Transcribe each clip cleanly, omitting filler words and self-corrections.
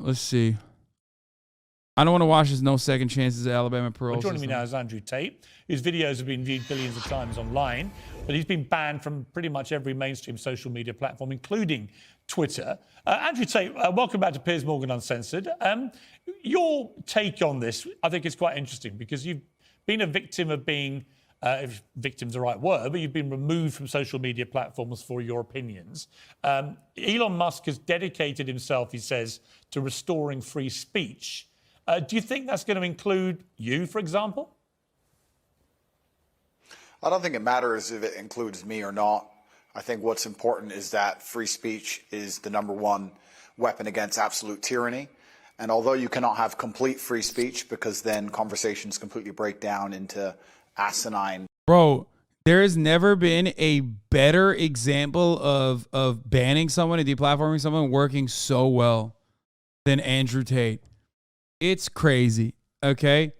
Let's see. I don't want to watch this No Second Chances at Alabama Parole. Well, joining me now is Andrew Tate, whose videos have been viewed billions of times online, but he's been banned from pretty much every mainstream social media platform, including Twitter. Andrew Tate, welcome back to Piers Morgan Uncensored. Your take on this, I think, is quite interesting because you've been a victim of being, if victim's the right word, but you've been removed from social media platforms for your opinions. Elon Musk has dedicated himself, he says, to restoring free speech. Do you think that's going to include you, for example? I don't think it matters if it includes me or not. I think what's important is that free speech is the #1 weapon against absolute tyranny. And although you cannot have complete free speech because then conversations completely break down into asinine. Bro, there has never been a better example of banning someone and deplatforming someone working so well than Andrew Tate. It's crazy, okay?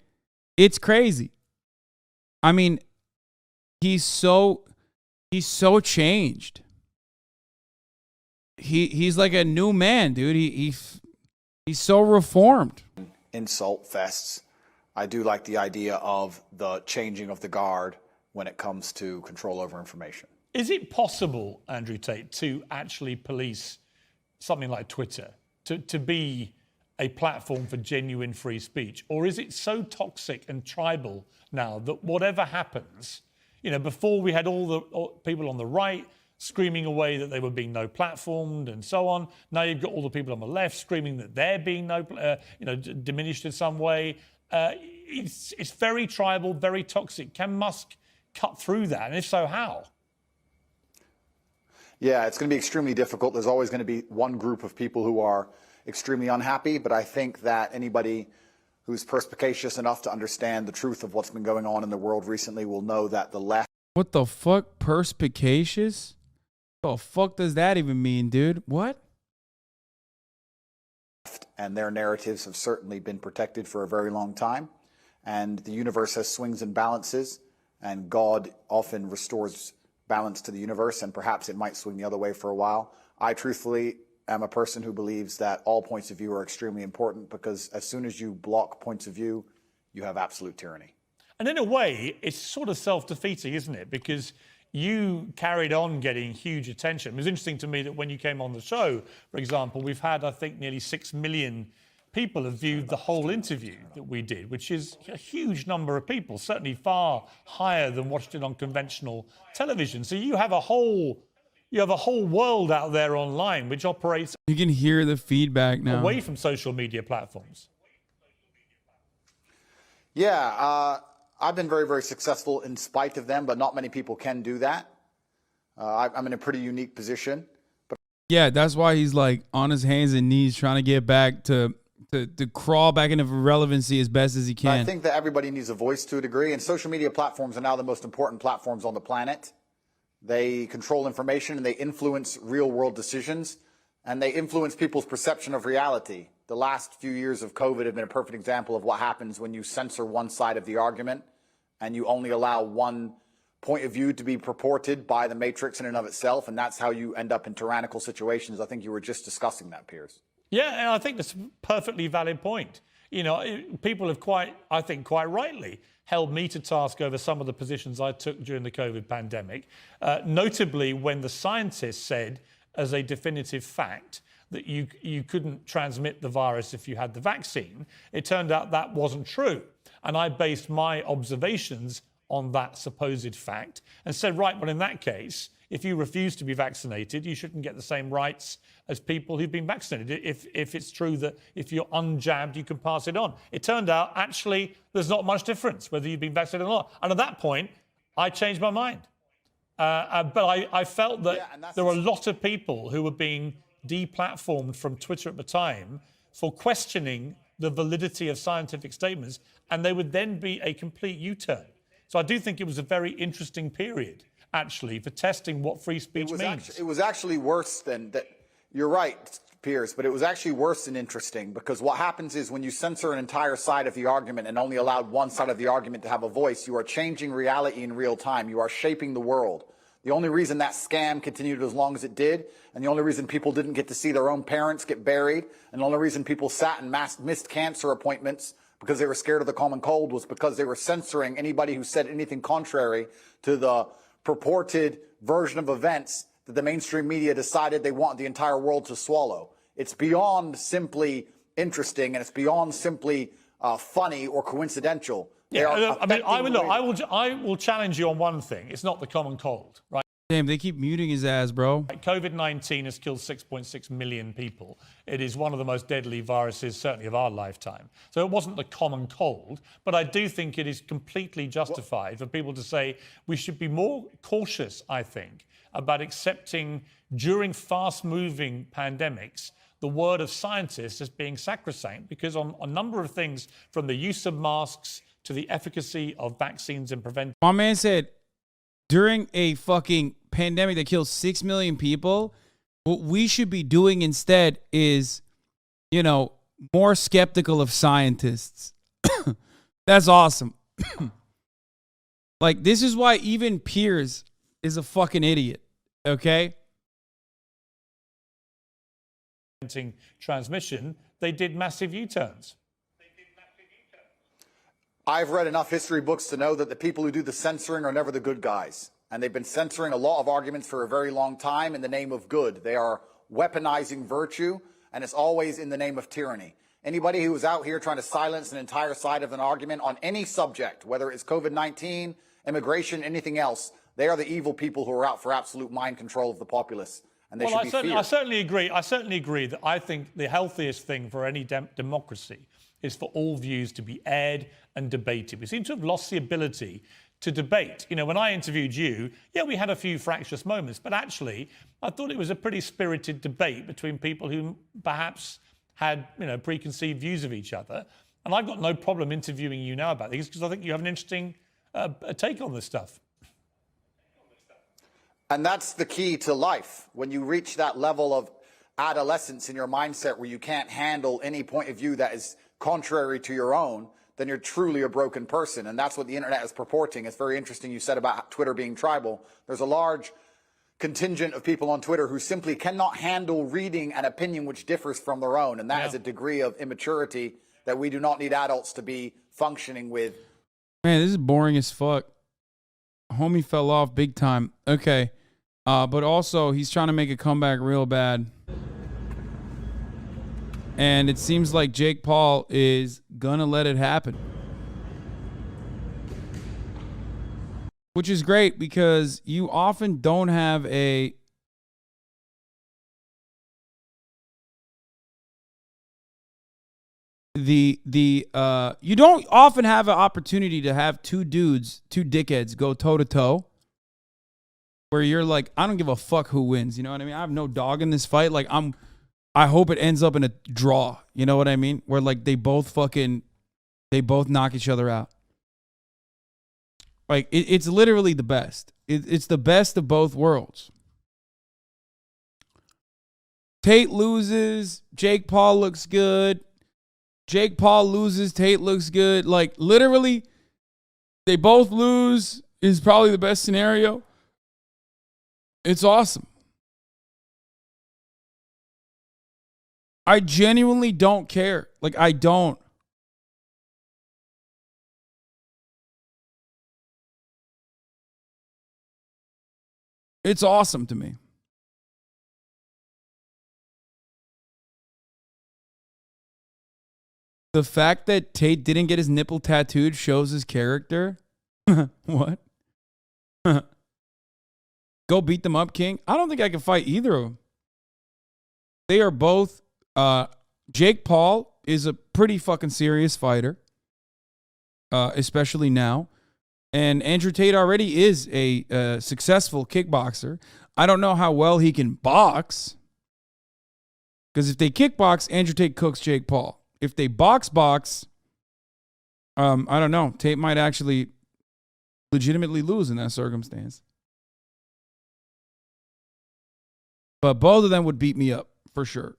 It's crazy. I mean, he's so changed. He's like a new man, dude. He's so reformed. Insult fests. I do like the idea of the changing of the guard when it comes to control over information. Is it possible, Andrew Tate, to actually police something like Twitter, to be a platform for genuine free speech? Or is it so toxic and tribal now that whatever happens, you know, before we had all the people on the right screaming away that they were being no platformed and so on. Now you've got all the people on the left screaming that they're being diminished in some way. It's very tribal, very toxic. Can Musk cut through that? And if so, how? Yeah, it's going to be extremely difficult. There's always going to be one group of people who are extremely unhappy, but I think that anybody who's perspicacious enough to understand the truth of what's been going on in the world recently will know that the left... What the fuck? Perspicacious? What the fuck does that even mean, dude? What? And their narratives have certainly been protected for a very long time. And the universe has swings and balances, and God often restores balance to the universe, and perhaps it might swing the other way for a while. I truthfully am a person who believes that all points of view are extremely important, because as soon as you block points of view, you have absolute tyranny. And in a way, it's sort of self-defeating, isn't it? Because you carried on getting huge attention. It was interesting to me that when you came on the show, for example, we've had, I think, nearly 6 million people have viewed the whole interview that we did, which is a huge number of people, certainly far higher than watched it on conventional television. So you have a whole world out there online which operates... You can hear the feedback now. ...away from social media platforms. Yeah, I've been very, very successful in spite of them, but not many people can do that. I'm in a pretty unique position. But yeah, that's why he's like on his hands and knees trying to get back to crawl back into relevancy as best as he can. I think that everybody needs a voice to a degree, and social media platforms are now the most important platforms on the planet. They control information, and they influence real-world decisions, and they influence people's perception of reality. The last few years of COVID have been a perfect example of what happens when you censor one side of the argument and you only allow one point of view to be purported by the matrix in and of itself, and that's how you end up in tyrannical situations. I think you were just discussing that, Piers. Yeah, and I think that's a perfectly valid point. You know, people have quite rightly held me to task over some of the positions I took during the COVID pandemic, notably when the scientists said as a definitive fact that you couldn't transmit the virus if you had the vaccine. It turned out that wasn't true. And I based my observations on that supposed fact and said, right, well, in that case, if you refuse to be vaccinated, you shouldn't get the same rights as people who've been vaccinated. If it's true that if you're unjabbed, you can pass it on. It turned out, actually, there's not much difference whether you've been vaccinated or not. And at that point, I changed my mind. But I felt that there were a lot of people who were being deplatformed from Twitter at the time for questioning the validity of scientific statements, and there would then be a complete U-turn. So I do think it was a very interesting period, actually, for testing what free speech means. It was actually worse than that. You're right, Piers, but it was actually worse than interesting, because what happens is when you censor an entire side of the argument and only allowed one side of the argument to have a voice, you are changing reality in real time. You are shaping the world. The only reason that scam continued as long as it did, and the only reason people didn't get to see their own parents get buried, and the only reason people sat and missed cancer appointments because they were scared of the common cold was because they were censoring anybody who said anything contrary to the purported version of events that the mainstream media decided they want the entire world to swallow. It's beyond simply interesting, and it's beyond simply funny or coincidental. Yeah, I mean, I will challenge you on one thing. It's not the common cold, right? Damn, they keep muting his ass, bro. COVID-19 has killed 6.6 million people. It is one of the most deadly viruses, certainly of our lifetime. So it wasn't the common cold, but I do think it is completely justified for people to say we should be more cautious, I think, about accepting during fast-moving pandemics the word of scientists as being sacrosanct, because on a number of things, from the use of masks to the efficacy of vaccines and prevention. My man said during a fucking pandemic that kills 6 million people, what we should be doing instead is, you know, more skeptical of scientists. That's awesome. Like, this is why even Piers is a fucking idiot, okay? Transmission, they did massive U-turns. I've read enough history books to know that the people who do the censoring are never the good guys. And they've been censoring a lot of arguments for a very long time in the name of good. They are weaponizing virtue, and it's always in the name of tyranny. Anybody who is out here trying to silence an entire side of an argument on any subject, whether it's COVID-19, immigration, anything else, they are the evil people who are out for absolute mind control of the populace. And they should be feared. I certainly agree. I certainly agree that I think the healthiest thing for any democracy is for all views to be aired and debated. We seem to have lost the ability to debate. You know, when I interviewed you, yeah, we had a few fractious moments, but actually, I thought it was a pretty spirited debate between people who perhaps had, you know, preconceived views of each other. And I've got no problem interviewing you now about these because I think you have an interesting take on this stuff. And that's the key to life. When you reach that level of adolescence in your mindset where you can't handle any point of view that is contrary to your own, then you're truly a broken person. And that's what the internet is purporting. It's very interesting you said about Twitter being tribal. There's a large contingent of people on Twitter who simply cannot handle reading an opinion which differs from their own. And that is a degree of immaturity that we do not need adults to be functioning with. Man, this is boring as fuck. Homie fell off big time. Okay. But also, he's trying to make a comeback real bad. And it seems like Jake Paul is gonna let it happen. Which is great because you often don't have a... you don't often have an opportunity to have two dudes, two dickheads go toe to toe. Where you're like, I don't give a fuck who wins. You know what I mean? I have no dog in this fight. Like, I hope it ends up in a draw. You know what I mean? Where like they both knock each other out. Like, it's literally the best. It's the best of both worlds. Tate loses. Jake Paul looks good. Jake Paul loses. Tate looks good. Like, literally, they both lose is probably the best scenario. It's awesome. I genuinely don't care. Like, I don't. It's awesome to me. The fact that Tate didn't get his nipple tattooed shows his character. What? Go beat them up, King. I don't think I can fight either of them. They are both... Jake Paul is a pretty fucking serious fighter. Especially now. And Andrew Tate already is a successful kickboxer. I don't know how well he can box. Because if they kickbox, Andrew Tate cooks Jake Paul. If they box, I don't know. Tate might actually legitimately lose in that circumstance. But both of them would beat me up, for sure.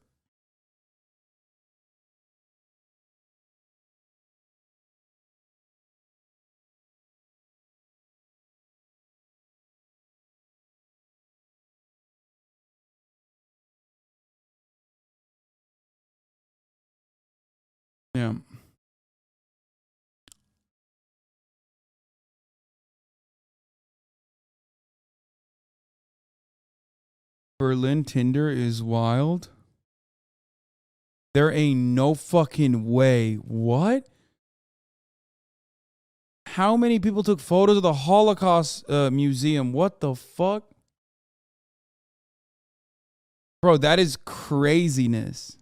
Berlin Tinder is wild. There ain't no fucking way. What? How many people took photos of the Holocaust museum? What the fuck? Bro, that is craziness.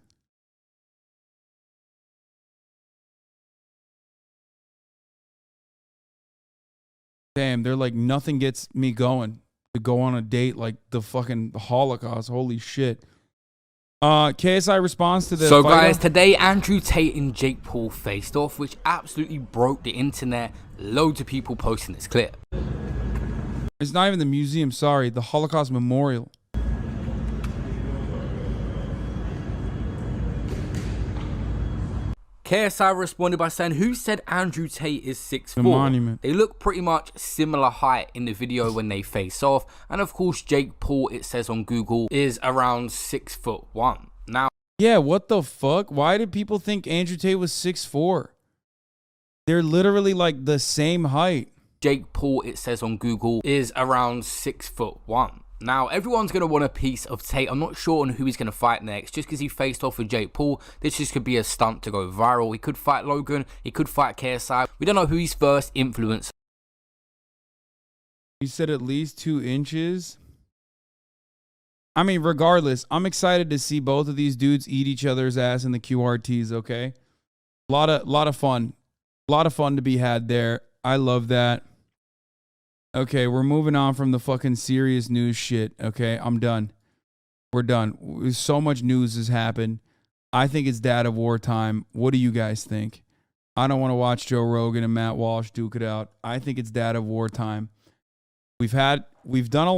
Damn, they're like, nothing gets me going to go on a date like the fucking Holocaust. Holy shit. KSI responds to this. So guys, today Andrew Tate and Jake Paul faced off, which absolutely broke the internet. Loads of people posting this clip. It's not even the museum, sorry, the Holocaust Memorial. KSI responded by saying, who said Andrew Tate is 6'4"? The monument. They look pretty much similar height in the video when they face off. And of course, Jake Paul, it says on Google, is around 6'1". Now, yeah, what the fuck? Why did people think Andrew Tate was 6'4"? They're literally like the same height. Jake Paul, it says on Google, is around 6'1". Now, everyone's going to want a piece of Tate. I'm not sure on who he's going to fight next. Just because he faced off with Jake Paul, this just could be a stunt to go viral. He could fight Logan. He could fight KSI. We don't know who his first influence. You said at least 2 inches. I mean, regardless, I'm excited to see both of these dudes eat each other's ass in the QRTs, okay? Lot of fun. A lot of fun to be had there. I love that. Okay, we're moving on from the fucking serious news shit, okay? I'm done. We're done. So much news has happened. I think it's dad of war time. What do you guys think? I don't want to watch Joe Rogan and Matt Walsh duke it out. I think it's dad of war time. We've done a